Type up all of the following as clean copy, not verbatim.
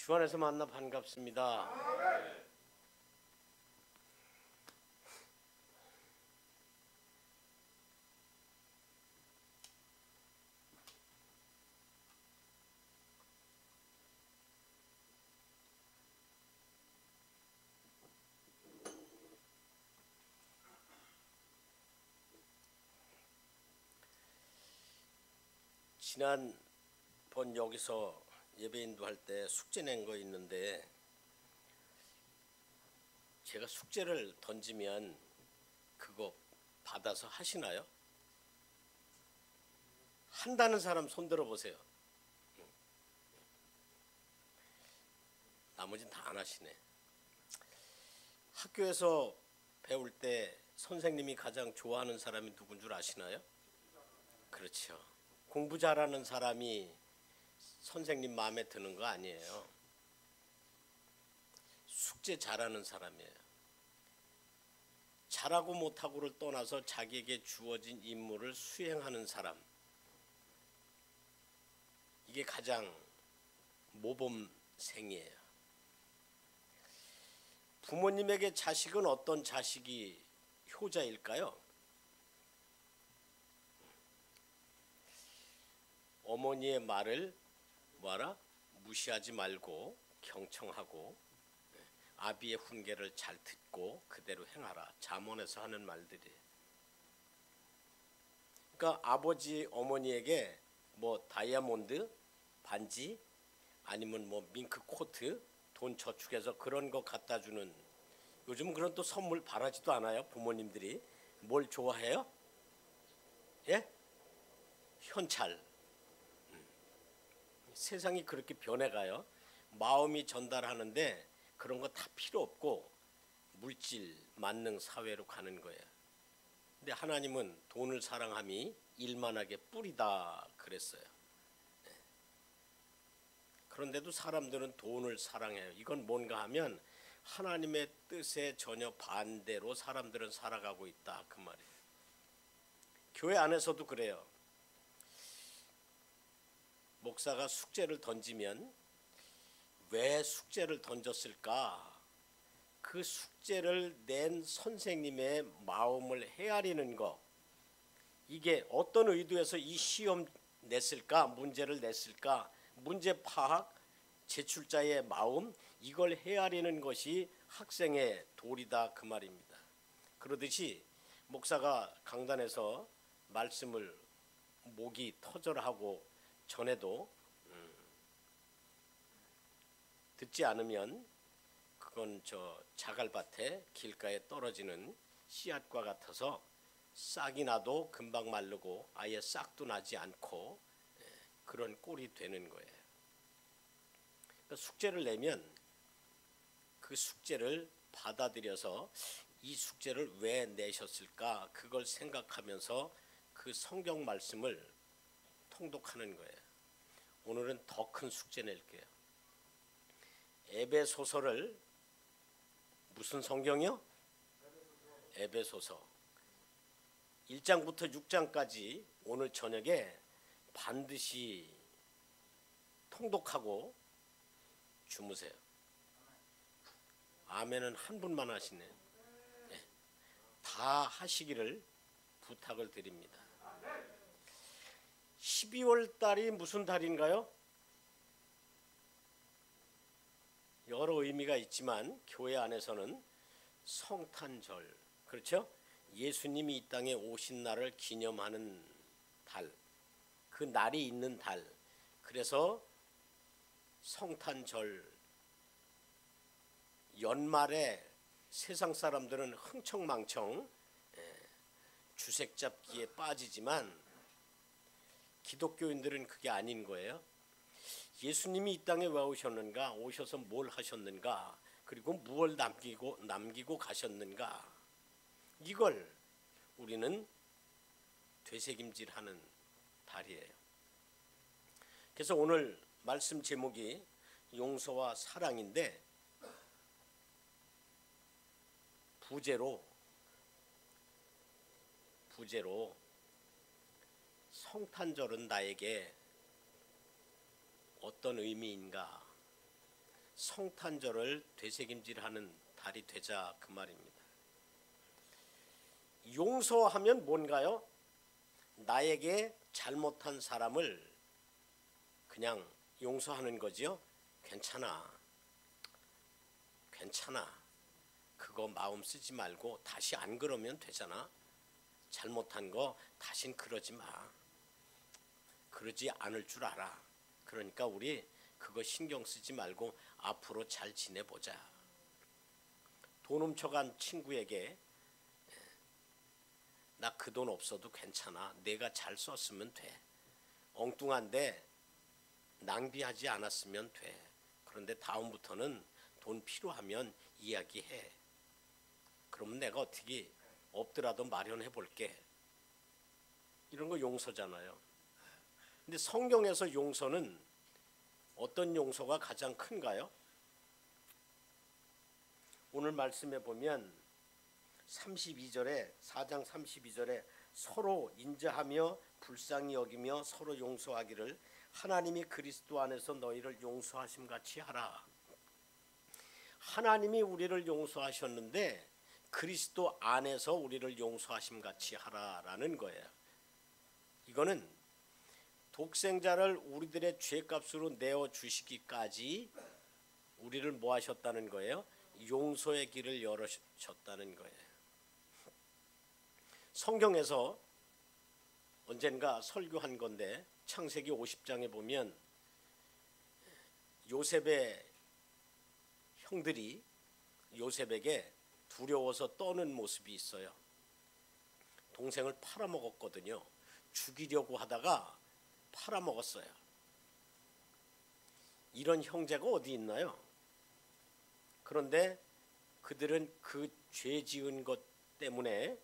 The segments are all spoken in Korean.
주 안에서 만나 반갑습니다. 지난번 여기서 예배 인도할 때 숙제 낸 거 있는데, 제가 숙제를 던지면 그거 받아서 하시나요? 한다는 사람 손 들어 보세요. 나머지는 다 안 하시네. 학교에서 배울 때 선생님이 가장 좋아하는 사람이 누군 줄 아시나요? 그렇죠. 공부 잘하는 사람이 선생님 마음에 드는 거 아니에요. 숙제 잘하는 사람이에요. 잘하고 못하고를 떠나서 자기에게 주어진 임무를 수행하는 사람, 이게 가장 모범생이에요. 부모님에게 자식은 어떤 자식이 효자일까요? 어머니의 말을 뭐하라? 무시하지 말고 경청하고, 아비의 훈계를 잘 듣고 그대로 행하라. 잠언에서 하는 말들이. 그러니까 아버지 어머니에게 뭐 다이아몬드 반지 아니면 뭐 밍크 코트 돈 저축해서 그런 거 갖다 주는, 요즘은 그런 또 선물 바라지도 않아요. 부모님들이 뭘 좋아해요? 예? 현찰. 세상이 그렇게 변해가요. 마음이 전달하는데 그런 거 다 필요 없고 물질 만능 사회로 가는 거예요. 근데 하나님은 돈을 사랑함이 일만하게 뿌리다 그랬어요. 그런데도 사람들은 돈을 사랑해요. 이건 뭔가 하면 하나님의 뜻에 전혀 반대로 사람들은 살아가고 있다, 그 말이에요. 교회 안에서도 그래요. 목사가 숙제를 던지면 왜 숙제를 던졌을까? 그 숙제를 낸 선생님의 마음을 헤아리는 거, 이게 어떤 의도에서 이 시험 냈을까? 문제를 냈을까? 문제 파악, 제출자의 마음, 이걸 헤아리는 것이 학생의 도리다, 그 말입니다. 그러듯이 목사가 강단에서 말씀을 목이 터져라 하고 전에도 듣지 않으면 그건 저 자갈밭에 길가에 떨어지는 씨앗과 같아서 싹이 나도 금방 마르고 아예 싹도 나지 않고 그런 꼴이 되는 거예요. 그러니까 숙제를 내면 그 숙제를 받아들여서 이 숙제를 왜 내셨을까, 그걸 생각하면서 그 성경 말씀을 통독하는 거예요. 오늘은 더 큰 숙제 낼게요. 에베소서를, 무슨 성경이요? 에베소서 1장부터 6장까지 오늘 저녁에 반드시 통독하고 주무세요. 아멘은 한 분만 하시네. 네. 다 하시기를 부탁을 드립니다. 12월 달이 무슨 달인가요? 여러 의미가 있지만 교회 안에서는 성탄절, 그렇죠? 예수님이 이 땅에 오신 날을 기념하는 달, 그 날이 있는 달. 그래서 성탄절, 연말에 세상 사람들은 흥청망청 주색 잡기에 빠지지만 기독교인들은 그게 아닌 거예요. 예수님이 이 땅에 왜 오셨는가, 오셔서 뭘 하셨는가, 그리고 무엇을 남기고 가셨는가, 이걸 우리는 되새김질하는 달이에요. 그래서 오늘 말씀 제목이 용서와 사랑인데, 부제로 성탄절은 나에게 어떤 의미인가, 성탄절을 되새김질하는 달이 되자 그 말입니다. 용서하면 뭔가요? 나에게 잘못한 사람을 그냥 용서하는 거지요. 괜찮아. 그거 마음 쓰지 말고 다시 안 그러면 되잖아. 잘못한 거 다신 그러지 마. 그러지 않을 줄 알아. 그러니까 우리 그거 신경 쓰지 말고 앞으로 잘 지내보자. 돈 훔쳐간 친구에게 나 그 돈 없어도 괜찮아. 내가 잘 썼으면 돼. 엉뚱한데 낭비하지 않았으면 돼. 그런데 다음부터는 돈 필요하면 이야기해. 그러면 내가 어떻게 없더라도 마련해 볼게. 이런 거 용서잖아요. 근데 성경에서 용서는 어떤 용서가 가장 큰가요? 오늘 말씀에 보면 32절에 4장 32절에 서로 인자하며 불쌍히 여기며 서로 용서하기를 하나님이 그리스도 안에서 너희를 용서하심 같이 하라. 하나님이 우리를 용서하셨는데 그리스도 안에서 우리를 용서하심 같이 하라라는 거예요. 이거는 독생자를 우리들의 죄값으로 내어 주시기까지 우리를 뭐 하셨다는 거예요? 용서의 길을 열어셨다는 거예요. 성경에서 언젠가 설교한 건데 창세기 50장에 보면 요셉의 형들이 요셉에게 두려워서 떠는 모습이 있어요. 동생을 팔아먹었거든요. 죽이려고 하다가 팔아먹었어요. 이런 형제가 어디 있나요? 그런데 그들은 그 죄 지은 것 때문에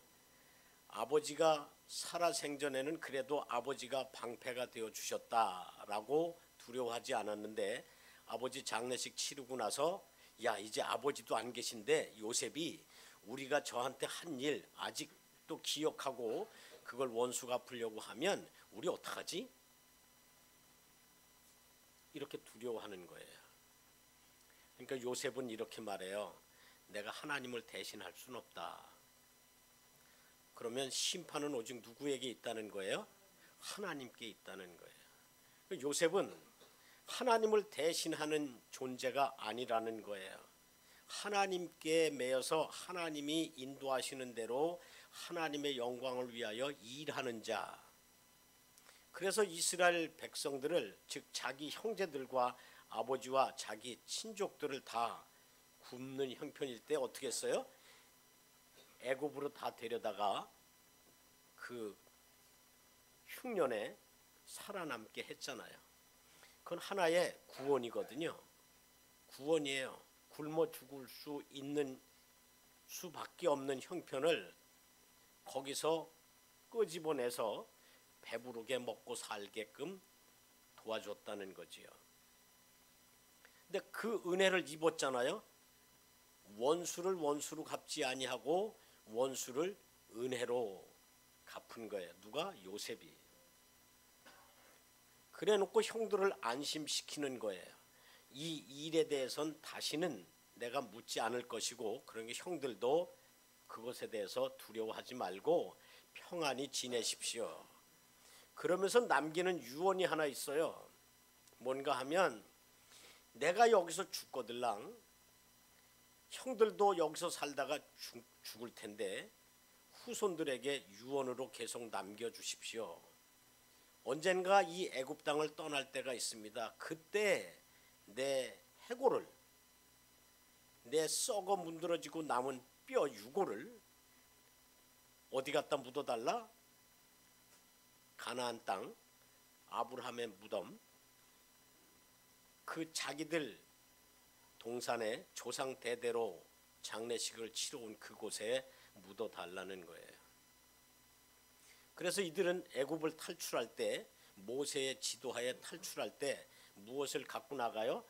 아버지가 살아생전에는 그래도 아버지가 방패가 되어 주셨다라고 두려워하지 않았는데 아버지 장례식 치르고 나서 야 이제 아버지도 안 계신데 요셉이 우리가 저한테 한 일 아직도 기억하고 그걸 원수 갚으려고 하면 우리 어떡하지? 이렇게 두려워하는 거예요. 그러니까 요셉은 이렇게 말해요. 내가 하나님을 대신할 수는 없다. 그러면 심판은 오직 누구에게 있다는 거예요? 하나님께 있다는 거예요. 요셉은 하나님을 대신하는 존재가 아니라는 거예요. 하나님께 매여서 하나님이 인도하시는 대로 하나님의 영광을 위하여 일하는 자. 그래서 이스라엘 백성들을 즉 자기 형제들과 아버지와 자기 친족들을 다 굶는 형편일 때 어떻게 했어요? 애굽으로 다 데려다가 그 흉년에 살아남게 했잖아요. 그건 하나의 구원이거든요. 구원이에요. 굶어 죽을 수 있는 수밖에 없는 형편을 거기서 끄집어내서 배부르게 먹고 살게끔 도와줬다는 거지요. 근데 그 은혜를 입었잖아요. 원수를 원수로 갚지 아니하고 원수를 은혜로 갚은 거예요. 누가? 요셉이. 그래놓고 형들을 안심시키는 거예요. 이 일에 대해서는 다시는 내가 묻지 않을 것이고 그런 게 형들도 그것에 대해서 두려워하지 말고 평안히 지내십시오. 그러면서 남기는 유언이 하나 있어요. 뭔가 하면 내가 여기서 죽거들랑 형들도 여기서 살다가 죽을 텐데 후손들에게 유언으로 계속 남겨주십시오. 언젠가 이 애굽 땅을 떠날 때가 있습니다. 그때 내 해골을 내 썩어 문드러지고 남은 뼈 유골을 어디 갖다 묻어달라? 가나안 땅 아브라함의 무덤 그 자기들 동산에 조상 대대로 장례식을 치러온 그곳에 묻어달라는 거예요. 그래서 이들은 애굽을 탈출할 때 모세의 지도하에 탈출할 때 무엇을 갖고 나가요?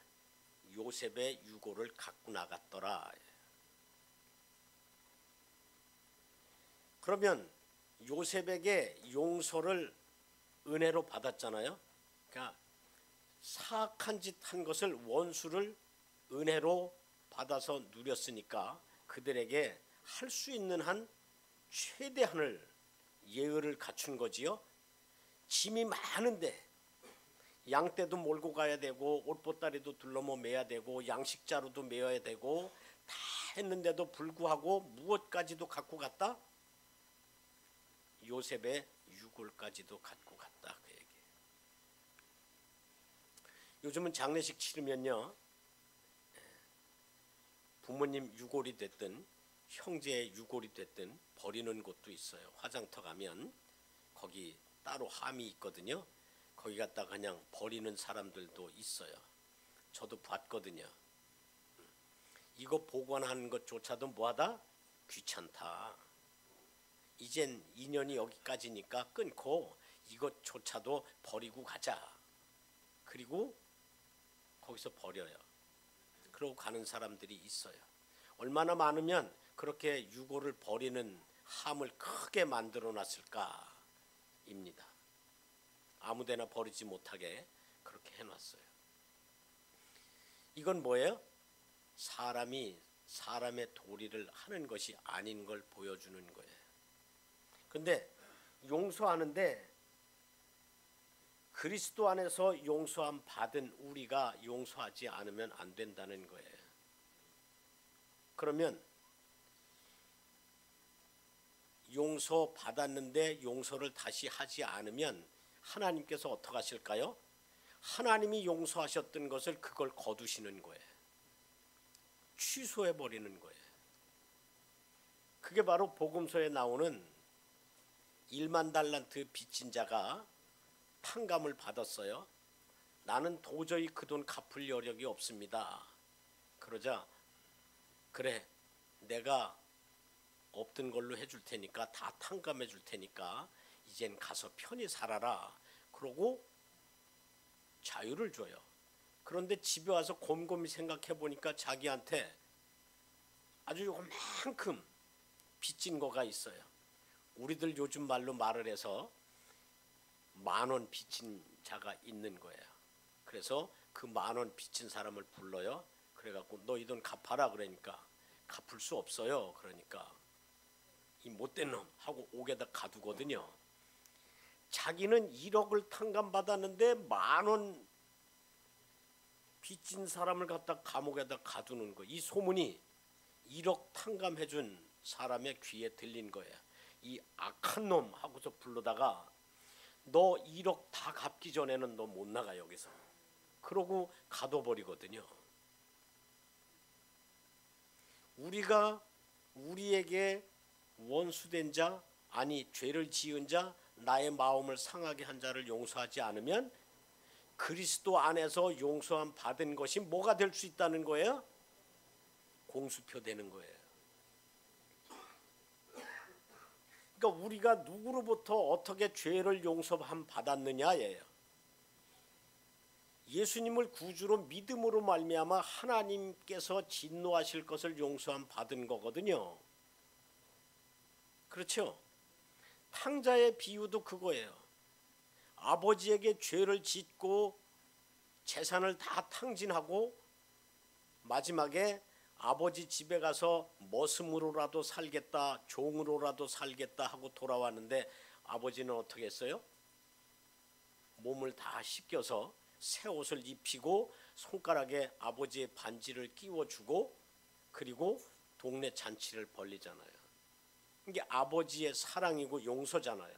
요셉의 유골을 갖고 나갔더라. 그러면 요셉에게 용서를 은혜로 받았잖아요. 그러니까 사악한 짓 한 것을 원수를 은혜로 받아서 누렸으니까 그들에게 할 수 있는 한 최대한을 예의를 갖춘 거지요. 짐이 많은데 양떼도 몰고 가야 되고 옷보따리도 둘러머 매야 되고 양식자루도 메어야 되고 다 했는데도 불구하고 무엇까지도 갖고 갔다? 요셉의 유골까지도 갖고 갔다 그 얘기. 요즘은 장례식 치르면요, 부모님 유골이 됐든 형제의 유골이 됐든 버리는 곳도 있어요. 화장터 가면 거기 따로 함이 있거든요. 거기 갖다가 그냥 버리는 사람들도 있어요. 저도 봤거든요. 이거 보관하는 것조차도 뭐하다? 귀찮다. 이젠 인연이 여기까지니까 끊고 이것조차도 버리고 가자. 그리고 거기서 버려요. 그러고 가는 사람들이 있어요. 얼마나 많으면 그렇게 유골을 버리는 함을 크게 만들어 놨을까 입니다. 아무데나 버리지 못하게 그렇게 해놨어요. 이건 뭐예요? 사람이 사람의 도리를 하는 것이 아닌 걸 보여주는 거예요. 근데 용서하는데 그리스도 안에서 용서함 받은 우리가 용서하지 않으면 안 된다는 거예요. 그러면 용서 받았는데 용서를 다시 하지 않으면 하나님께서 어떻게 하실까요? 하나님이 용서하셨던 것을 그걸 거두시는 거예요. 취소해 버리는 거예요. 그게 바로 복음서에 나오는 1만 달란트 빚진 자가 탕감을 받았어요. 나는 도저히 그 돈 갚을 여력이 없습니다. 그러자 그래 내가 없던 걸로 해줄 테니까 다 탕감해 줄 테니까 이젠 가서 편히 살아라. 그러고 자유를 줘요. 그런데 집에 와서 곰곰이 생각해 보니까 자기한테 아주 요만큼 빚진 거가 있어요. 우리들 요즘 말로 말을 해서 10,000원 빚진 자가 있는 거예요. 그래서 그 10,000원 빚진 사람을 불러요. 그래갖고 너 이 돈 갚아라 그러니까 갚을 수 없어요. 그러니까 이 못된 놈 하고 옥에다 가두거든요. 자기는 1억을 탕감받았는데 10,000원 빚진 사람을 갖다 감옥에다 가두는 거. 이 소문이 1억 탕감해준 사람의 귀에 들린 거예요. 이 악한 놈 하고서 불러다가 너 1억 다 갚기 전에는 너 못 나가 여기서. 그러고 가둬버리거든요. 우리가 우리에게 원수된 자, 아니 죄를 지은 자, 나의 마음을 상하게 한 자를 용서하지 않으면 그리스도 안에서 용서함 받은 것이 뭐가 될 수 있다는 거예요? 공수표 되는 거예요. 그러니까 우리가 누구로부터 어떻게 죄를 용서함 받았느냐예요. 예수님을 구주로 믿음으로 말미암아 하나님께서 진노하실 것을 용서함 받은 거거든요. 그렇죠? 탕자의 비유도 그거예요. 아버지에게 죄를 짓고 재산을 다 탕진하고 마지막에 아버지 집에 가서 머슴으로라도 살겠다, 종으로라도 살겠다 하고 돌아왔는데 아버지는 어떻게 했어요? 몸을 다 씻겨서 새 옷을 입히고 손가락에 아버지의 반지를 끼워주고 그리고 동네 잔치를 벌리잖아요. 이게 아버지의 사랑이고 용서잖아요.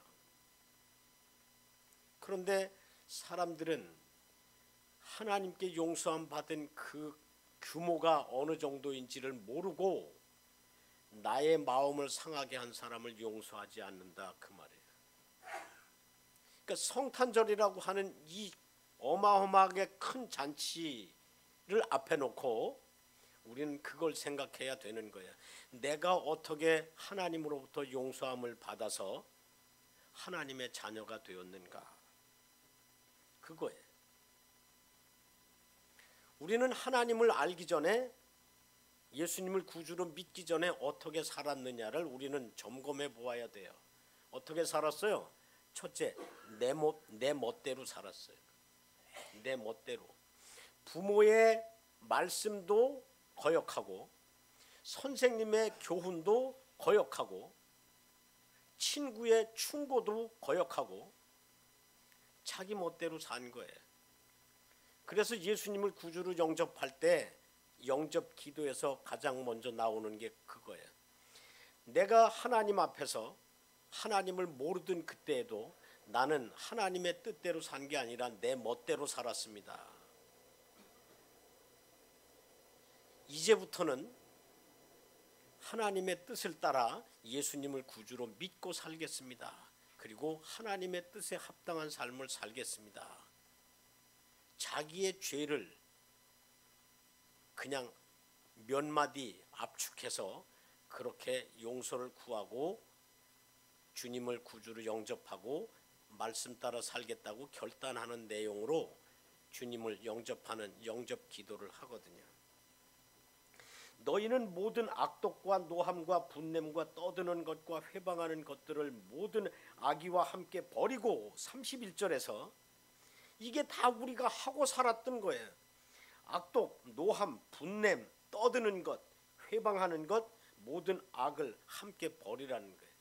그런데 사람들은 하나님께 용서함 받은 그 규모가 어느 정도인지를 모르고 나의 마음을 상하게 한 사람을 용서하지 않는다 그 말이에요. 그러니까 성탄절이라고 하는 이 어마어마하게 큰 잔치를 앞에 놓고 우리는 그걸 생각해야 되는 거예요. 내가 어떻게 하나님으로부터 용서함을 받아서 하나님의 자녀가 되었는가? 그거예요. 우리는 하나님을 알기 전에 예수님을 구주로 믿기 전에 어떻게 살았느냐를 우리는 점검해 보아야 돼요. 어떻게 살았어요? 첫째, 내 멋대로 살았어요. 내 멋대로. 부모의 말씀도 거역하고 선생님의 교훈도 거역하고 친구의 충고도 거역하고 자기 멋대로 산 거예요. 그래서 예수님을 구주로 영접할 때 영접 기도에서 가장 먼저 나오는 게 그거예요. 내가 하나님 앞에서 하나님을 모르던 그때에도 나는 하나님의 뜻대로 산 게 아니라 내 멋대로 살았습니다. 이제부터는 하나님의 뜻을 따라 예수님을 구주로 믿고 살겠습니다. 그리고 하나님의 뜻에 합당한 삶을 살겠습니다. 자기의 죄를 그냥 몇 마디 압축해서 그렇게 용서를 구하고 주님을 구주로 영접하고 말씀 따라 살겠다고 결단하는 내용으로 주님을 영접하는 영접 기도를 하거든요. 너희는 모든 악독과 노함과 분냄과 떠드는 것과 회방하는 것들을 모든 악의와 함께 버리고 31절에서 이게 다 우리가 하고 살았던 거예요. 악독, 노함, 분냄, 떠드는 것, 회방하는 것, 모든 악을 함께 버리라는 거예요.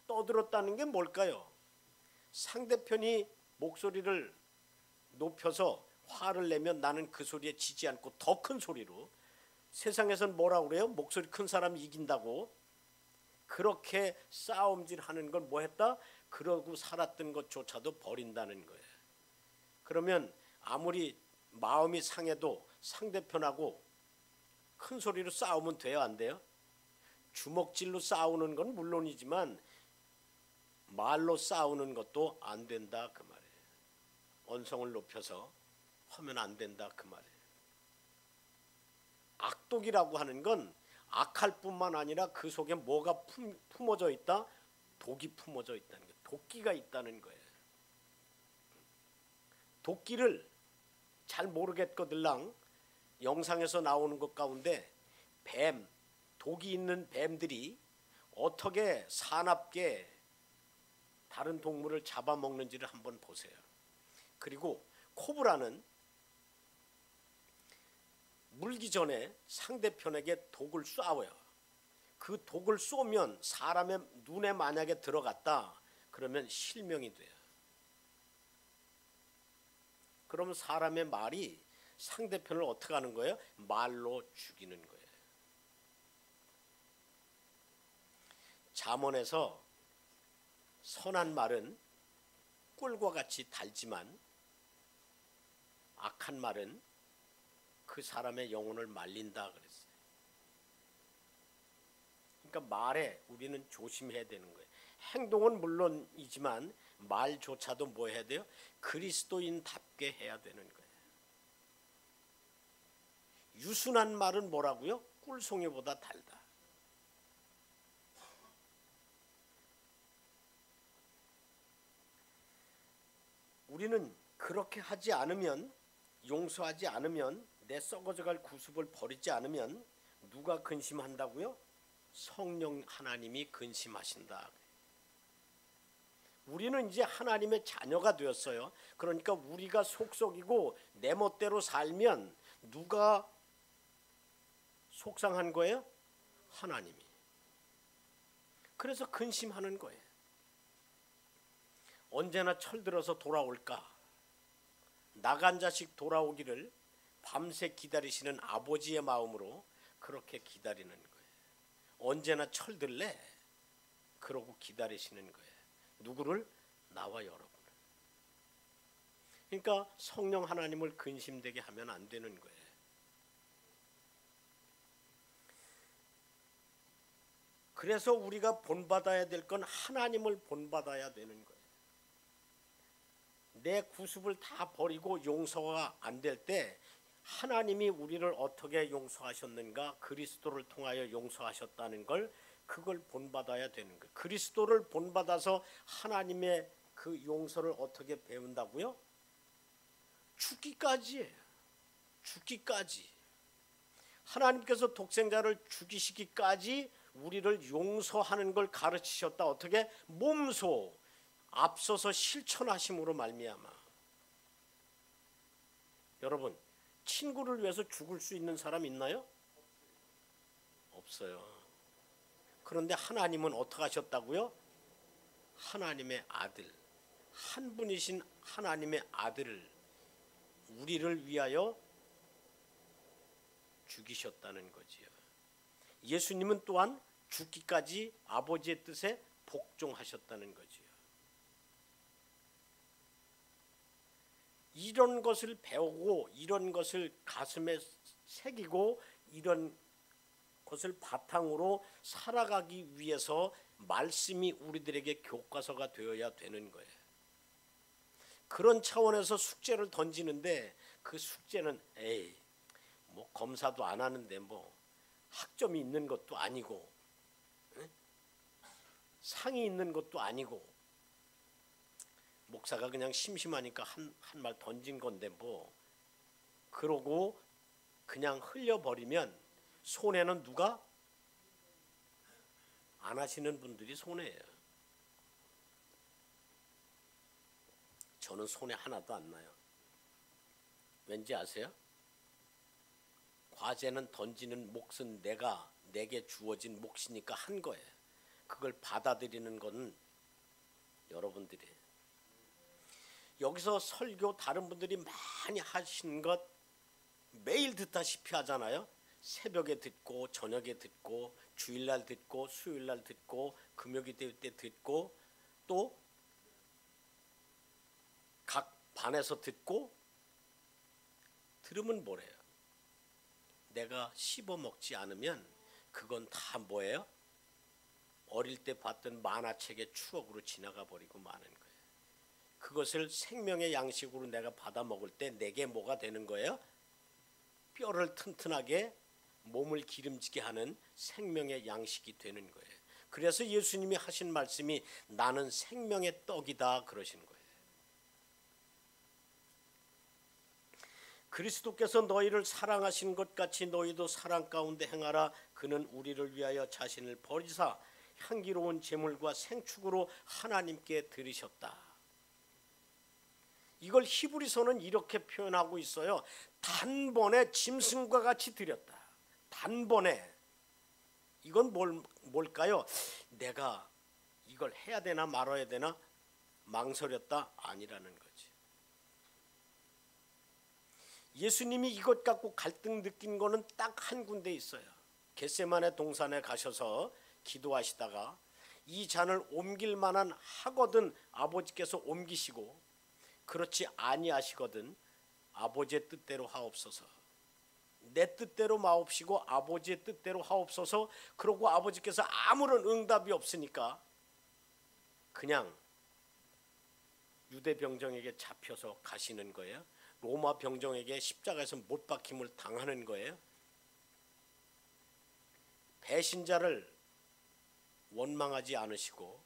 떠들었다는 게 뭘까요? 상대편이 목소리를 높여서 화를 내면 나는 그 소리에 지지 않고 더 큰 소리로, 세상에서는 뭐라고 그래요? 목소리 큰 사람이 이긴다고. 그렇게 싸움질하는 걸 뭐 했다? 그러고 살았던 것조차도 버린다는 거예요. 그러면 아무리 마음이 상해도 상대편하고 큰 소리로 싸우면 돼요, 안 돼요? 주먹질로 싸우는 건 물론이지만 말로 싸우는 것도 안 된다 그 말이에요. 언성을 높여서 하면 안 된다 그 말이에요. 악독이라고 하는 건 악할 뿐만 아니라 그 속에 뭐가 품어져 있다? 독이 품어져 있다는 거예요. 도끼가 있다는 거예요. 도끼를 잘 모르겠거들랑 영상에서 나오는 것 가운데 뱀, 독이 있는 뱀들이 어떻게 사납게 다른 동물을 잡아먹는지를 한번 보세요. 그리고 코브라는 물기 전에 상대편에게 독을 쏴요. 그 독을 쏘면 사람의 눈에 만약에 들어갔다 그러면 실명이 돼요. 그러면 사람의 말이 상대편을 어떻게 하는 거예요? 말로 죽이는 거예요. 잠언에서 선한 말은 꿀과 같이 달지만 악한 말은 그 사람의 영혼을 말린다 그랬어요. 그러니까 말에 우리는 조심해야 되는 거예요. 행동은 물론이지만 말조차도 뭐 해야 돼요? 그리스도인답게 해야 되는 거예요. 유순한 말은 뭐라고요? 꿀송이보다 달다. 우리는 그렇게 하지 않으면, 용서하지 않으면, 내 썩어져갈 구습을 버리지 않으면 누가 근심한다고요? 성령 하나님이 근심하신다. 우리는 이제 하나님의 자녀가 되었어요. 그러니까 우리가 속썩이고 내 멋대로 살면 누가 속상한 거예요? 하나님이. 그래서 근심하는 거예요. 언제나 철들어서 돌아올까? 나간 자식 돌아오기를 밤새 기다리시는 아버지의 마음으로 그렇게 기다리는 거예요. 언제나 철들래? 그러고 기다리시는 거예요. 누구를? 나와 여러분을. 그러니까 성령 하나님을 근심되게 하면 안 되는 거예요. 그래서 우리가 본받아야 될 건 하나님을 본받아야 되는 거예요. 내 구습을 다 버리고 용서가 안 될 때 하나님이 우리를 어떻게 용서하셨는가, 그리스도를 통하여 용서하셨다는 걸, 그걸 본받아야 되는 거예요. 그리스도를 본받아서 하나님의 그 용서를 어떻게 배운다고요? 죽기까지예요. 죽기까지. 하나님께서 독생자를 죽이시기까지 우리를 용서하는 걸 가르치셨다. 어떻게? 몸소 앞서서 실천하심으로 말미암아. 여러분, 친구를 위해서 죽을 수 있는 사람 있나요? 없어요. 그런데 하나님은 어떻게 하셨다고요? 하나님의 아들, 한 분이신 하나님의 아들을 우리를 위하여 죽이셨다는 거지요. 예수님은 또한 죽기까지 아버지의 뜻에 복종하셨다는 거지요. 이런 것을 배우고 이런 것을 가슴에 새기고 이런 것을 바탕으로 살아가기 위해서 말씀이 우리들에게 교과서가 되어야 되는 거예요. 그런 차원에서 숙제를 던지는데 그 숙제는 에이 뭐 검사도 안 하는데 뭐 학점이 있는 것도 아니고 상이 있는 것도 아니고 목사가 그냥 심심하니까 한 말 던진 건데 뭐 그러고 그냥 흘려버리면 손해는 누가? 안 하시는 분들이 손해예요. 저는 손해 하나도 안 나요. 왠지 아세요? 과제는 던지는 몫은 내게 주어진 몫이니까 한 거예요. 그걸 받아들이는 건 여러분들이에요. 여기서 설교 다른 분들이 많이 하신 것 매일 듣다시피 하잖아요. 새벽에 듣고 저녁에 듣고 주일날 듣고 수요일날 듣고 금요일 때 듣고 또 각 반에서 듣고 들으면 뭐래요? 내가 씹어 먹지 않으면 그건 다 뭐예요? 어릴 때 봤던 만화책의 추억으로 지나가 버리고 마는 거예요. 그것을 생명의 양식으로 내가 받아 먹을 때 내게 뭐가 되는 거예요? 뼈를 튼튼하게 몸을 기름지게 하는 생명의 양식이 되는 거예요. 그래서 예수님이 하신 말씀이 나는 생명의 떡이다 그러시는 거예요. 그리스도께서 너희를 사랑하신 것 같이 너희도 사랑 가운데 행하라. 그는 우리를 위하여 자신을 버리사 향기로운 제물과 생축으로 하나님께 드리셨다. 이걸 히브리서는 이렇게 표현하고 있어요. 단번에 짐승과 같이 드렸다. 단번에. 이건 뭘까요? 내가 이걸 해야 되나 말아야 되나 망설였다? 아니라는 거지. 예수님이 이것 갖고 갈등 느낀 거는 딱 한 군데 있어요. 겟세마네 동산에 가셔서 기도하시다가 이 잔을 옮길 만한 하거든 아버지께서 옮기시고 그렇지 아니하시거든 아버지의 뜻대로 하옵소서. 내 뜻대로 마옵시고 아버지의 뜻대로 하옵소서. 그러고 아버지께서 아무런 응답이 없으니까 그냥 유대 병정에게 잡혀서 가시는 거예요. 로마 병정에게 십자가에서 못 박힘을 당하는 거예요. 배신자를 원망하지 않으시고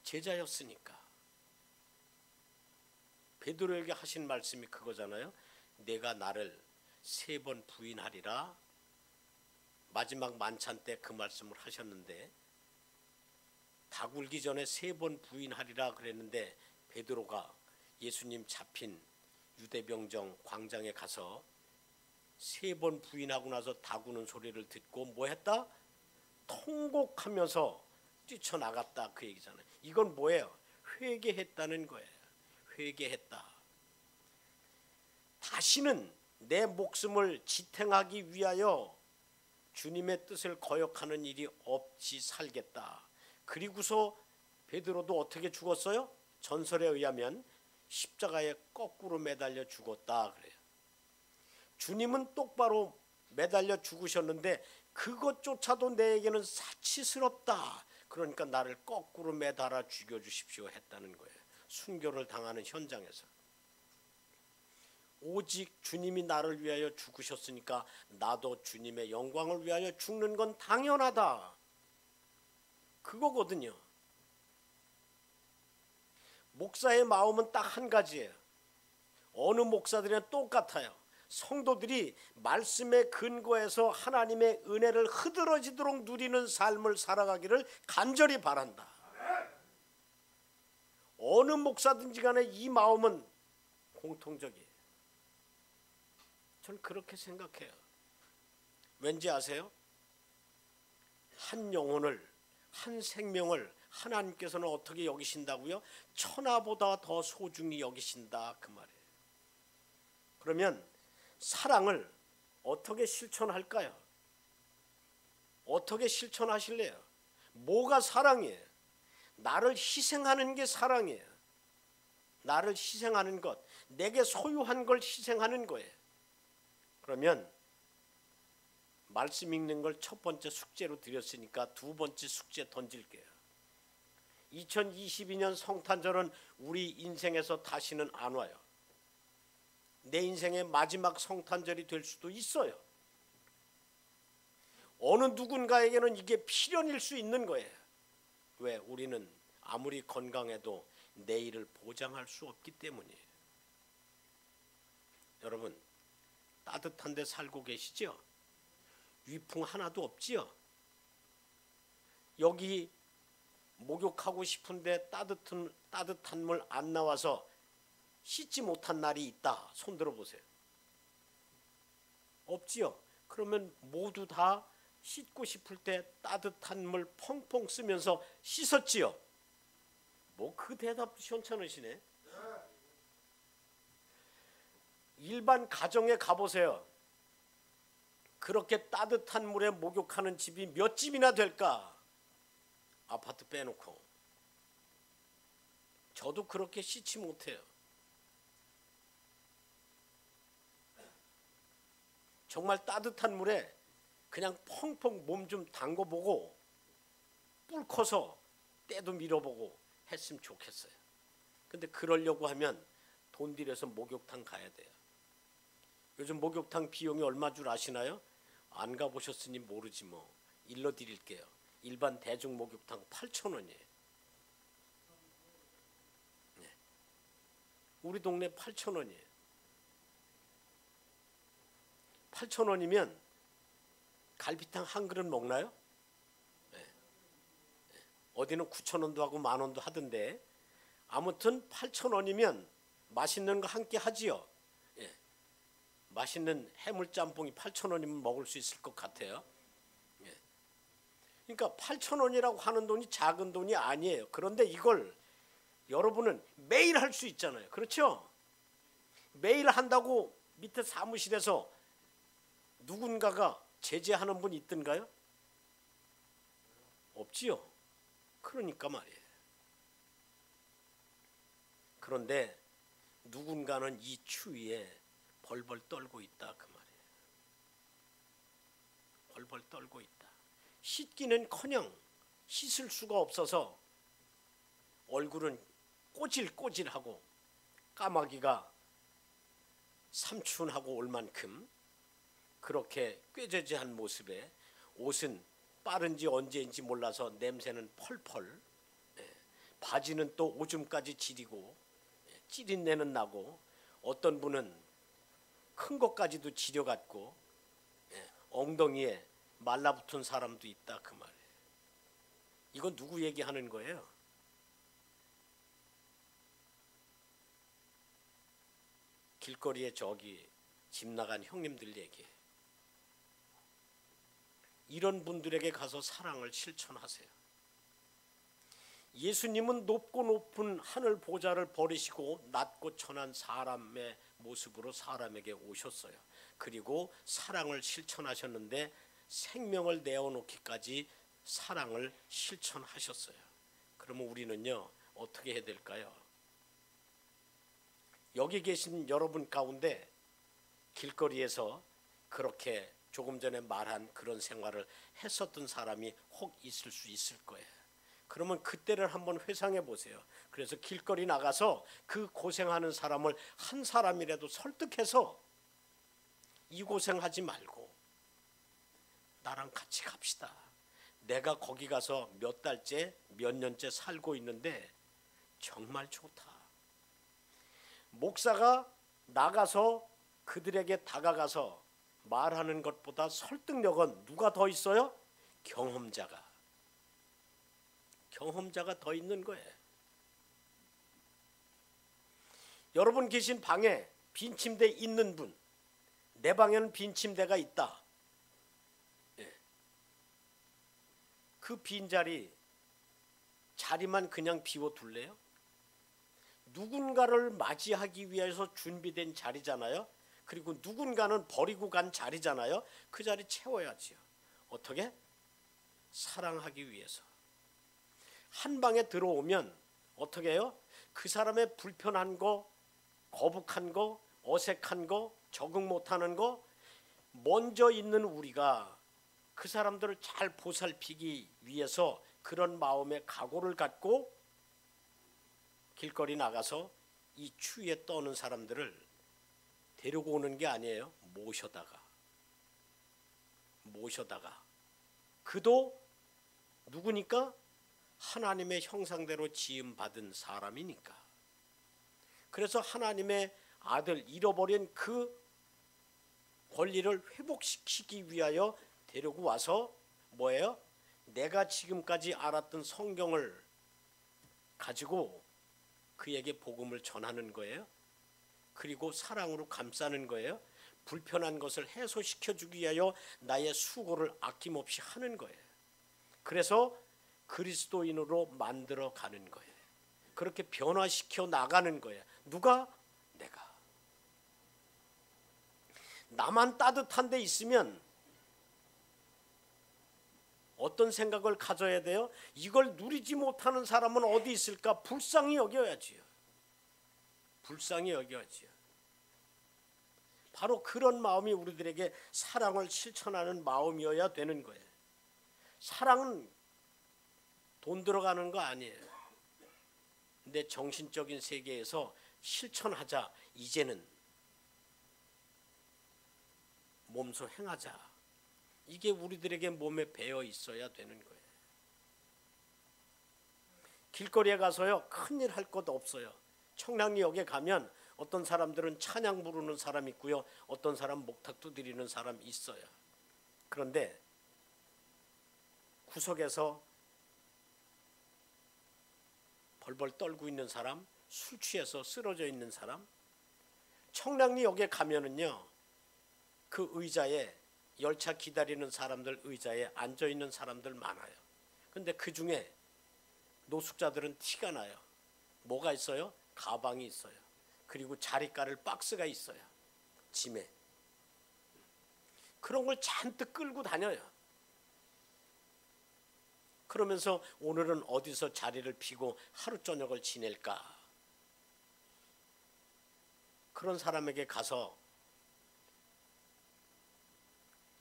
제자였으니까 베드로에게 하신 말씀이 그거잖아요. 내가 나를 3번 부인하리라. 마지막 만찬 때 그 말씀을 하셨는데 닭 울기 전에 3번 부인하리라 그랬는데 베드로가 예수님 잡힌 유대병정 광장에 가서 3번 부인하고 나서 닭 우는 소리를 듣고 뭐 했다? 통곡하면서 뛰쳐나갔다 그 얘기잖아요. 이건 뭐예요? 회개했다는 거예요. 회개했다. 다시는 내 목숨을 지탱하기 위하여 주님의 뜻을 거역하는 일이 없이 살겠다. 그리고서 베드로도 어떻게 죽었어요? 전설에 의하면 십자가에 거꾸로 매달려 죽었다 그래요. 주님은 똑바로 매달려 죽으셨는데 그것조차도 내게는 사치스럽다. 그러니까 나를 거꾸로 매달아 죽여주십시오 했다는 거예요. 순교를 당하는 현장에서. 오직 주님이 나를 위하여 죽으셨으니까 나도 주님의 영광을 위하여 죽는 건 당연하다. 그거거든요. 목사의 마음은 딱 한 가지예요. 어느 목사들이나 똑같아요. 성도들이 말씀의 근거에서 하나님의 은혜를 흐드러지도록 누리는 삶을 살아가기를 간절히 바란다. 어느 목사든지 간에 이 마음은 공통적이에요. 전 그렇게 생각해요. 왠지 아세요? 한 영혼을, 한 생명을 하나님께서는 어떻게 여기신다고요? 천하보다 더 소중히 여기신다 그 말이에요. 그러면 사랑을 어떻게 실천할까요? 어떻게 실천하실래요? 뭐가 사랑이에요? 나를 희생하는 게 사랑이에요. 나를 희생하는 것, 내게 소유한 걸 희생하는 거예요. 그러면 말씀 읽는 걸 첫 번째 숙제로 드렸으니까 두 번째 숙제 던질게요. 2022년 성탄절은 우리 인생에서 다시는 안 와요. 내 인생의 마지막 성탄절이 될 수도 있어요. 어느 누군가에게는 이게 필연일 수 있는 거예요. 왜? 우리는 아무리 건강해도 내일을 보장할 수 없기 때문이에요. 여러분, 따뜻한 데 살고 계시죠? 위풍 하나도 없지요? 여기 목욕하고 싶은데 따뜻한 물 안 나와서 씻지 못한 날이 있다. 손 들어보세요. 없지요? 그러면 모두 다 씻고 싶을 때 따뜻한 물 펑펑 쓰면서 씻었지요? 뭐 그 대답도 시원찮으시네. 일반 가정에 가보세요. 그렇게 따뜻한 물에 목욕하는 집이 몇 집이나 될까? 아파트 빼놓고. 저도 그렇게 씻지 못해요. 정말 따뜻한 물에 그냥 펑펑 몸 좀 담궈보고 뿔 커서 때도 밀어보고 했으면 좋겠어요. 근데 그러려고 하면 돈 들여서 목욕탕 가야 돼요. 요즘 목욕탕 비용이 얼마 줄 아시나요? 안 가보셨으니 모르지 뭐. 일러드릴게요. 일반 대중 목욕탕 8,000원이에요. 네. 우리 동네 8,000원이에요. 8,000원이면 갈비탕 한 그릇 먹나요? 네. 어디는 9,000원도 하고 10,000원도 하던데 아무튼 8,000원이면 맛있는 거 한 끼 하지요. 예. 맛있는 해물짬뽕이 8,000원이면 먹을 수 있을 것 같아요. 예. 그러니까 8,000원이라고 하는 돈이 작은 돈이 아니에요. 그런데 이걸 여러분은 매일 할 수 있잖아요. 그렇죠? 매일 한다고 밑에 사무실에서 누군가가 제재하는 분 있던가요? 없지요. 그러니까 말이에요. 그런데 누군가는 이 추위에 벌벌 떨고 있다 그 말이에요. 벌벌 떨고 있다. 씻기는커녕 씻을 수가 없어서 얼굴은 꼬질꼬질하고 까마귀가 삼춘하고 올 만큼 그렇게 꾀죄죄한 모습에 옷은 빠른지 언제인지 몰라서 냄새는 펄펄, 바지는 또 오줌까지 지리고 찌린내는 나고 어떤 분은 큰 것까지도 지려갔고 엉덩이에 말라붙은 사람도 있다 그 말이에요. 이건 누구 얘기하는 거예요? 길거리에 저기 집 나간 형님들 얘기예요. 이런 분들에게 가서 사랑을 실천하세요. 예수님은 높고 높은 하늘 보좌를 버리시고 낮고 천한 사람의 모습으로 사람에게 오셨어요. 그리고 사랑을 실천하셨는데 생명을 내어놓기까지 사랑을 실천하셨어요. 그러면 우리는요 어떻게 해야 될까요? 여기 계신 여러분 가운데 길거리에서 그렇게 조금 전에 말한 그런 생활을 했었던 사람이 혹 있을 수 있을 거예요. 그러면 그때를 한번 회상해 보세요. 그래서 길거리 나가서 그 고생하는 사람을 한 사람이라도 설득해서 이 고생하지 말고 나랑 같이 갑시다. 내가 거기 가서 몇 달째 몇 년째 살고 있는데 정말 좋다. 목사가 나가서 그들에게 다가가서 말하는 것보다 설득력은 누가 더 있어요? 경험자가 더 있는 거예요. 여러분 계신 방에 빈 침대 있는 분 내 방에는 빈 침대가 있다. 예. 그 빈자리만 그냥 비워둘래요? 누군가를 맞이하기 위해서 준비된 자리잖아요. 그리고 누군가는 버리고 간 자리잖아요. 그 자리 채워야지요. 어떻게? 사랑하기 위해서. 한 방에 들어오면 어떻게 해요? 그 사람의 불편한 거, 거북한 거, 어색한 거, 적응 못하는 거, 먼저 있는 우리가 그 사람들을 잘 보살피기 위해서 그런 마음의 각오를 갖고 길거리 나가서 이 추위에 떠는 사람들을 데리고 오는 게 아니에요. 모셔다가 그도 누구니까? 하나님의 형상대로 지음받은 사람이니까. 그래서 하나님의 아들, 잃어버린 그 권리를 회복시키기 위하여 데리고 와서 뭐예요? 내가 지금까지 알았던 성경을 가지고 그에게 복음을 전하는 거예요. 그리고 사랑으로 감싸는 거예요. 불편한 것을 해소시켜주기 위하여 나의 수고를 아낌없이 하는 거예요. 그래서 그리스도인으로 만들어 가는 거예요. 그렇게 변화시켜 나가는 거예요. 누가? 내가. 나만 따뜻한 데 있으면 어떤 생각을 가져야 돼요? 이걸 누리지 못하는 사람은 어디 있을까? 불쌍히 여겨야지요. 불쌍히 여겨야지요. 바로 그런 마음이 우리들에게 사랑을 실천하는 마음이어야 되는 거예요. 사랑은 돈 들어가는 거 아니에요. 근데 정신적인 세계에서 실천하자. 이제는 몸소 행하자. 이게 우리들에게 몸에 배어 있어야 되는 거예요. 길거리에 가서요, 큰일 할 것 없어요. 청량리역에 가면 어떤 사람들은 찬양 부르는 사람 있고요, 어떤 사람 목탁도 드리는 사람 있어요. 그런데 구석에서 벌벌 떨고 있는 사람, 술 취해서 쓰러져 있는 사람, 청량리역에 가면은요, 그 의자에 열차 기다리는 사람들 의자에 앉아 있는 사람들 많아요. 근데 그 중에 노숙자들은 티가 나요. 뭐가 있어요? 가방이 있어요. 그리고 자리 깔을 박스가 있어요. 짐에. 그런 걸 잔뜩 끌고 다녀요. 그러면서 오늘은 어디서 자리를 피고 하루 저녁을 지낼까? 그런 사람에게 가서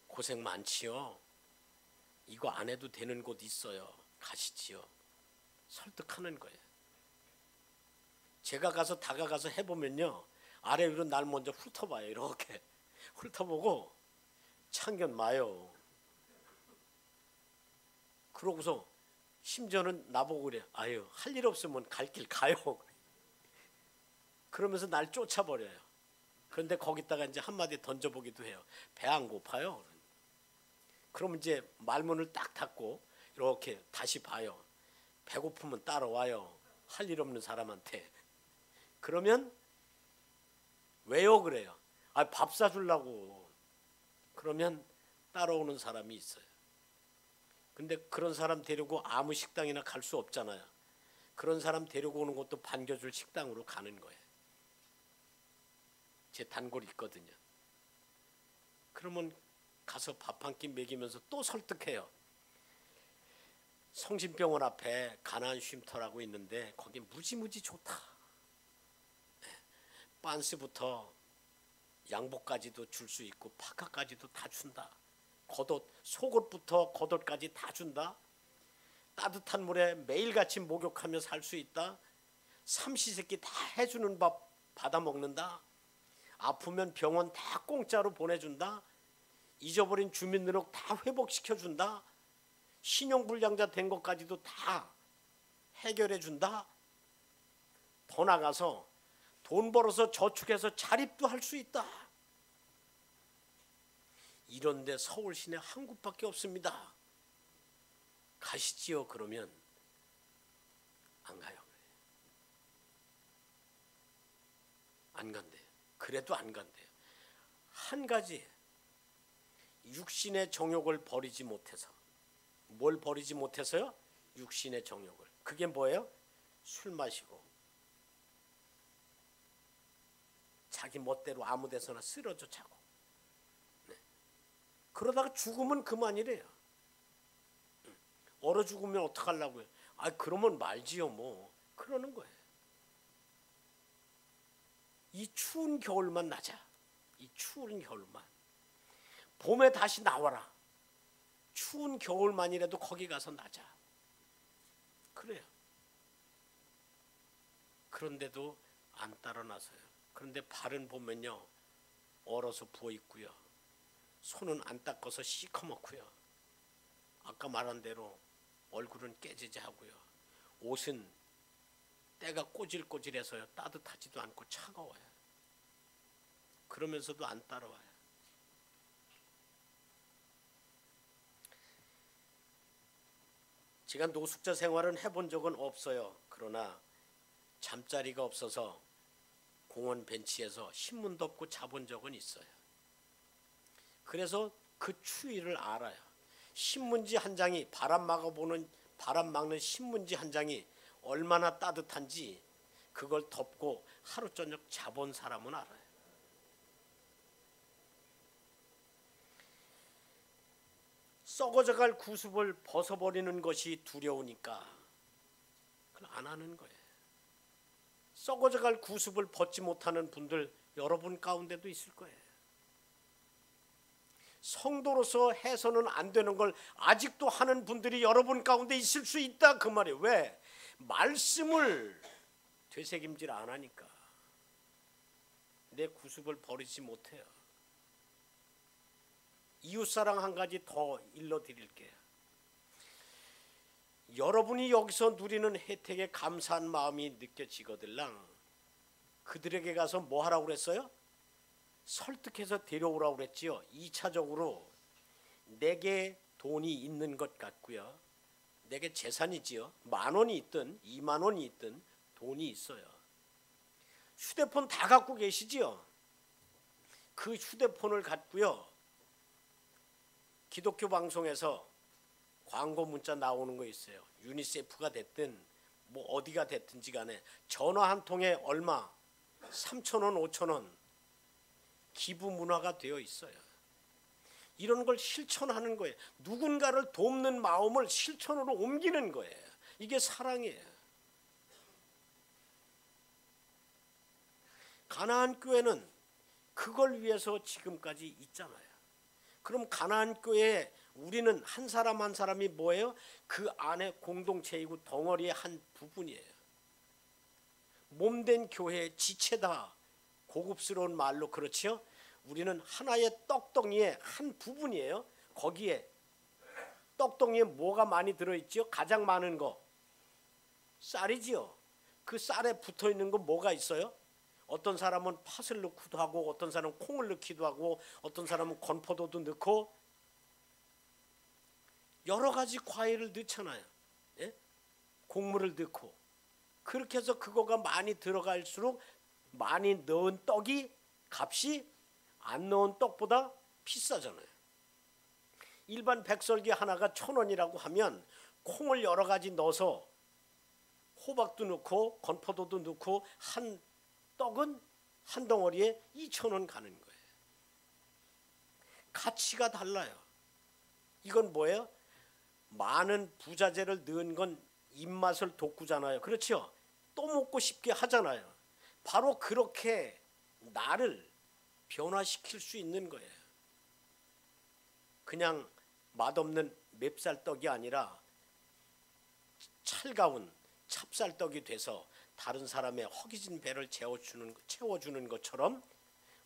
고생 많지요. 이거 안 해도 되는 곳 있어요. 가시지요. 설득하는 거예요. 제가 가서 다가가서 해보면요, 아래 위로 날 먼저 훑어봐요. 이렇게 훑어보고 참견 마요. 그러고서 심지어는 나보고 그래. 아유, 할 일 없으면 갈 길 가요. 그러면서 날 쫓아버려요. 그런데 거기다가 이제 한마디 던져보기도 해요. 배 안 고파요? 그러면 이제 말문을 딱 닫고 이렇게 다시 봐요. 배고프면 따라와요. 할 일 없는 사람한테. 그러면 왜요? 그래요. 아, 밥 사주려고. 그러면 따라오는 사람이 있어요. 근데 그런 사람 데리고 아무 식당이나 갈 수 없잖아요. 그런 사람 데리고 오는 것도 반겨줄 식당으로 가는 거예요. 제 단골 있거든요. 그러면 가서 밥 한 끼 먹이면서 또 설득해요. 성심병원 앞에 가나안 쉼터라고 있는데 거기 무지무지 좋다. 반스부터 양복까지도 줄 수 있고 파카까지도 다 준다. 겉옷, 속옷부터 겉옷까지 다 준다. 따뜻한 물에 매일같이 목욕하며 살 수 있다. 삼시세끼 다 해주는 밥 받아 먹는다. 아프면 병원 다 공짜로 보내준다. 잊어버린 주민등록 다 회복시켜준다. 신용불량자 된 것까지도 다 해결해준다. 더 나가서 돈 벌어서 저축해서 자립도 할 수 있다. 이런데 서울 시내 한 곳밖에 없습니다. 가시지요. 그러면 안 가요. 안 간대요. 그래도 안 간대요. 한 가지, 육신의 정욕을 버리지 못해서. 뭘 버리지 못해서요? 육신의 정욕을. 그게 뭐예요? 술 마시고 자기 멋대로 아무 데서나 쓰러져 자고. 네. 그러다가 죽으면 그만이래요. 얼어 죽으면 어떡하려고요? 아, 그러면 말지요 뭐. 그러는 거예요. 이 추운 겨울만 나자. 이 추운 겨울만. 봄에 다시 나와라. 추운 겨울만이라도 거기 가서 나자. 그래요. 그런데도 안 따라 나서요. 그런데 발은 보면요, 얼어서 부어 있고요. 손은 안 닦아서 시커멓고요. 아까 말한 대로 얼굴은 깨지지 하고요. 옷은 때가 꼬질꼬질해서요, 따뜻하지도 않고 차가워요. 그러면서도 안 따라와요. 제가 노숙자 생활은 해본 적은 없어요. 그러나 잠자리가 없어서 공원 벤치에서 신문 덮고 자본 적은 있어요. 그래서 그 추위를 알아요. 신문지 한 장이 바람 막는 신문지 한 장이 얼마나 따뜻한지 그걸 덮고 하루 저녁 자본 사람은 알아요. 썩어져갈 구습을 벗어버리는 것이 두려우니까 그걸 안 하는 거예요. 썩어져갈 구습을 벗지 못하는 분들 여러분 가운데도 있을 거예요. 성도로서 해서는 안 되는 걸 아직도 하는 분들이 여러분 가운데 있을 수 있다 그 말이에요. 왜? 말씀을 되새김질 안 하니까. 내 구습을 버리지 못해요. 이웃사랑 한 가지 더 일러드릴게요. 여러분이 여기서 누리는 혜택에 감사한 마음이 느껴지거들랑 그들에게 가서 뭐 하라고 그랬어요? 설득해서 데려오라고 그랬지요. 2차적으로 내게 돈이 있는 것 같고요. 내게 재산이지요. 10,000원이 있든 20,000원이 있든 돈이 있어요. 휴대폰 다 갖고 계시지요. 그 휴대폰을 갖고요. 기독교 방송에서 광고 문자 나오는 거 있어요. 유니세프가 됐든 뭐 어디가 됐든지 간에 전화 한 통에 얼마 3,000원 5,000원 기부 문화가 되어 있어요. 이런 걸 실천하는 거예요. 누군가를 돕는 마음을 실천으로 옮기는 거예요. 이게 사랑이에요. 가나안 교회는 그걸 위해서 지금까지 있잖아요. 그럼 가나안 교회에 우리는 한 사람 한 사람이 뭐예요? 그 안에 공동체이고 덩어리의 한 부분이에요. 몸된 교회의 지체다. 고급스러운 말로 그렇죠? 우리는 하나의 떡덩이의 한 부분이에요. 거기에 떡덩이에 뭐가 많이 들어있죠? 가장 많은 거 쌀이지요. 그 쌀에 붙어있는 거 뭐가 있어요? 어떤 사람은 팥을 넣기도 하고 어떤 사람은 콩을 넣기도 하고 어떤 사람은 건포도도 넣고 여러 가지 과일을 넣잖아요. 예? 곡물을 넣고 그렇게 해서 그거가 많이 들어갈수록 많이 넣은 떡이 값이 안 넣은 떡보다 비싸잖아요. 일반 백설기 하나가 1,000원이라고 하면 콩을 여러 가지 넣어서 호박도 넣고 건포도도 넣고 한 떡은 한 덩어리에 2,000원 가는 거예요. 가치가 달라요. 이건 뭐예요? 많은 부자재를 넣은 건 입맛을 돋구잖아요. 그렇죠? 또 먹고 싶게 하잖아요. 바로 그렇게 나를 변화시킬 수 있는 거예요. 그냥 맛없는 맵쌀떡이 아니라 찰가운 찹쌀떡이 돼서 다른 사람의 허기진 배를 채워주는 것처럼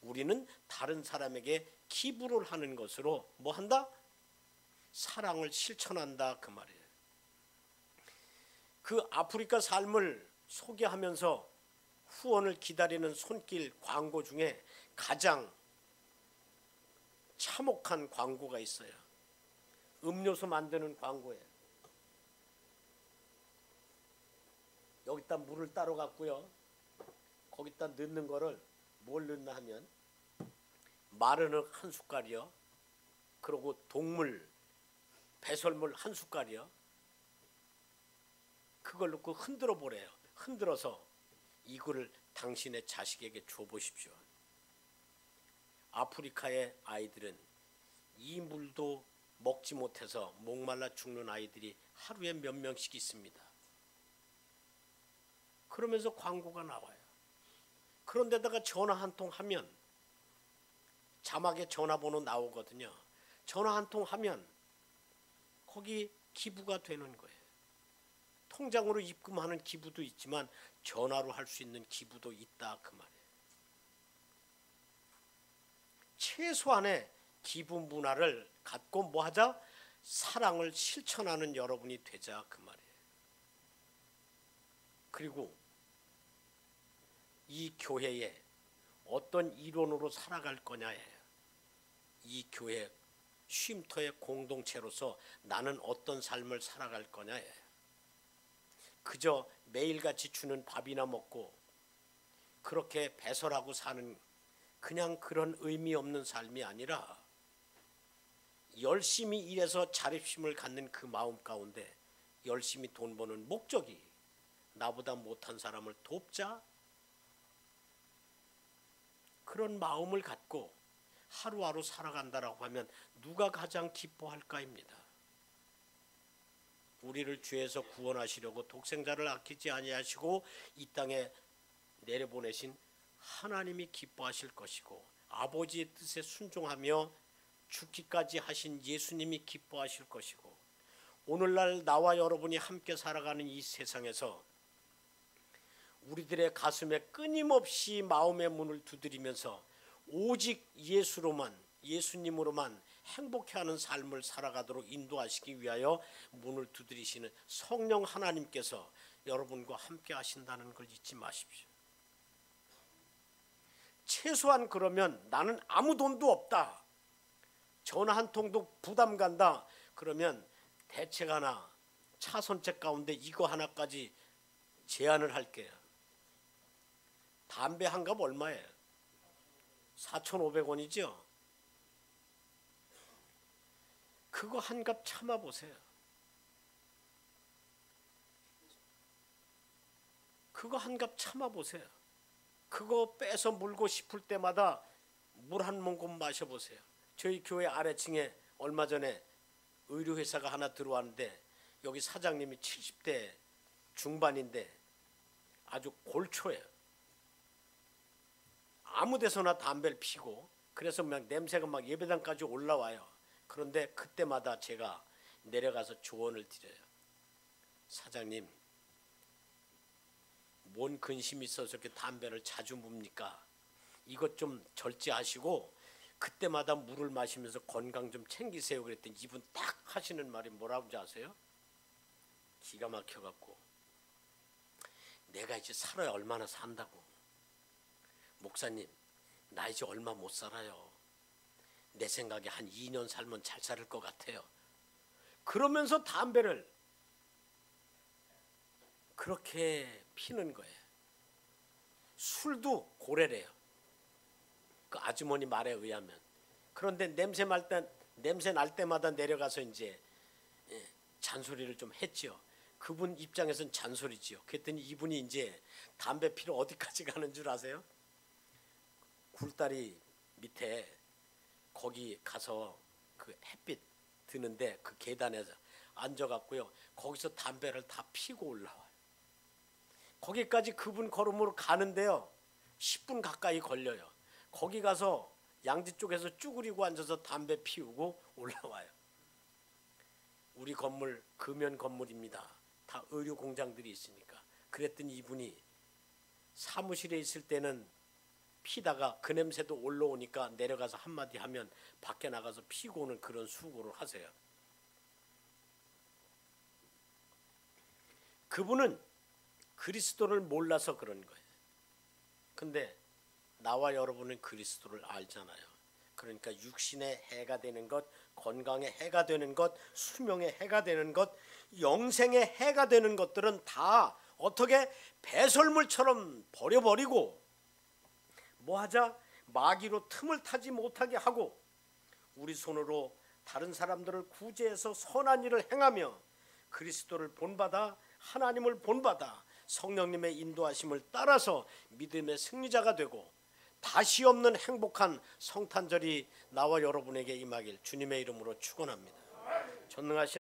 우리는 다른 사람에게 기부를 하는 것으로 뭐 한다? 사랑을 실천한다 그 말이에요. 그 아프리카 삶을 소개하면서 후원을 기다리는 손길 광고 중에 가장 참혹한 광고가 있어요. 음료수 만드는 광고예요. 여기다 물을 따로 갖고요. 거기다 넣는 거를 뭘 넣나 하면 마르는 한 숟갈이요. 그리고 동물 배설물 한 숟갈이요. 그걸 놓고 흔들어 보래요. 흔들어서 이거를 당신의 자식에게 줘 보십시오. 아프리카의 아이들은 이 물도 먹지 못해서 목말라 죽는 아이들이 하루에 몇 명씩 있습니다. 그러면서 광고가 나와요. 그런데다가 전화 한 통 하면 자막에 전화번호 나오거든요. 전화 한 통 하면 거기 기부가 되는 거예요. 통장으로 입금하는 기부도 있지만 전화로 할 수 있는 기부도 있다 그 말이에요. 최소한의 기부 문화를 갖고 뭐 하자? 사랑을 실천하는 여러분이 되자 그 말이에요. 그리고 이 교회에 어떤 이론으로 살아갈 거냐예요. 이 교회 쉼터의 공동체로서 나는 어떤 삶을 살아갈 거냐예요. 그저 매일같이 주는 밥이나 먹고 그렇게 배설하고 사는 그냥 그런 의미 없는 삶이 아니라 열심히 일해서 자립심을 갖는 그 마음 가운데 열심히 돈 버는 목적이 나보다 못한 사람을 돕자, 그런 마음을 갖고 하루하루 살아간다라고 하면 누가 가장 기뻐할까입니다. 우리를 죄에서 구원하시려고 독생자를 아끼지 아니하시고 이 땅에 내려보내신 하나님이 기뻐하실 것이고 아버지의 뜻에 순종하며 죽기까지 하신 예수님이 기뻐하실 것이고 오늘날 나와 여러분이 함께 살아가는 이 세상에서 우리들의 가슴에 끊임없이 마음의 문을 두드리면서 오직 예수님으로만 행복해하는 삶을 살아가도록 인도하시기 위하여 문을 두드리시는 성령 하나님께서 여러분과 함께 하신다는 걸 잊지 마십시오. 최소한 그러면 나는 아무 돈도 없다, 전화 한 통도 부담 간다, 그러면 대책 하나, 차선책 가운데 이거 하나까지 제안을 할게요. 담배 한 갑 얼마예요? 4,500원이죠? 그거 한 갑 참아보세요. 그거 한 갑 참아보세요. 그거 빼서 물고 싶을 때마다 물 한 모금 마셔보세요. 저희 교회 아래층에 얼마 전에 의류회사가 하나 들어왔는데 여기 사장님이 70대 중반인데 아주 골초예요. 아무 데서나 담배를 피고 그래서 막 냄새가 막 예배당까지 올라와요. 그런데 그때마다 제가 내려가서 조언을 드려요. 사장님, 뭔 근심이 있어서 이렇게 담배를 자주 뭅니까? 이것 좀 절제하시고 그때마다 물을 마시면서 건강 좀 챙기세요. 그랬더니 이분 딱 하시는 말이 뭐라고 아세요? 기가 막혀갖고, 내가 이제 살아야 얼마나 산다고. 목사님, 나 이제 얼마 못 살아요. 내 생각에 한 2년 살면 잘 살 것 같아요. 그러면서 담배를 그렇게 피는 거예요. 술도 고래래요. 그 아주머니 말에 의하면. 그런데 냄새 날 때마다 내려가서 이제 잔소리를 좀 했죠. 그분 입장에서는 잔소리지요. 그랬더니 이분이 이제 담배 피러 어디까지 가는 줄 아세요? 굴다리 밑에 거기 가서 그 햇빛 드는데 그 계단에서 앉아갖고요. 거기서 담배를 다 피고 올라와요. 거기까지 그분 걸음으로 가는데요. 10분 가까이 걸려요. 거기 가서 양지 쪽에서 쭈그리고 앉아서 담배 피우고 올라와요. 우리 건물 금연 건물입니다. 다 의류 공장들이 있으니까. 그랬더니 이분이 사무실에 있을 때는 피다가 그 냄새도 올라오니까 내려가서 한마디 하면 밖에 나가서 피고 오는 그런 수고를 하세요. 그분은 그리스도를 몰라서 그런 거예요. 근데 나와 여러분은 그리스도를 알잖아요. 그러니까 육신의 해가 되는 것, 건강의 해가 되는 것, 수명의 해가 되는 것, 영생의 해가 되는 것들은 다 어떻게 배설물처럼 버려버리고 뭐 하자? 마귀로 틈을 타지 못하게 하고 우리 손으로 다른 사람들을 구제해서 선한 일을 행하며 그리스도를 본받아 하나님을 본받아 성령님의 인도하심을 따라서 믿음의 승리자가 되고 다시 없는 행복한 성탄절이 나와 여러분에게 임하길 주님의 이름으로 축원합니다. 전능하신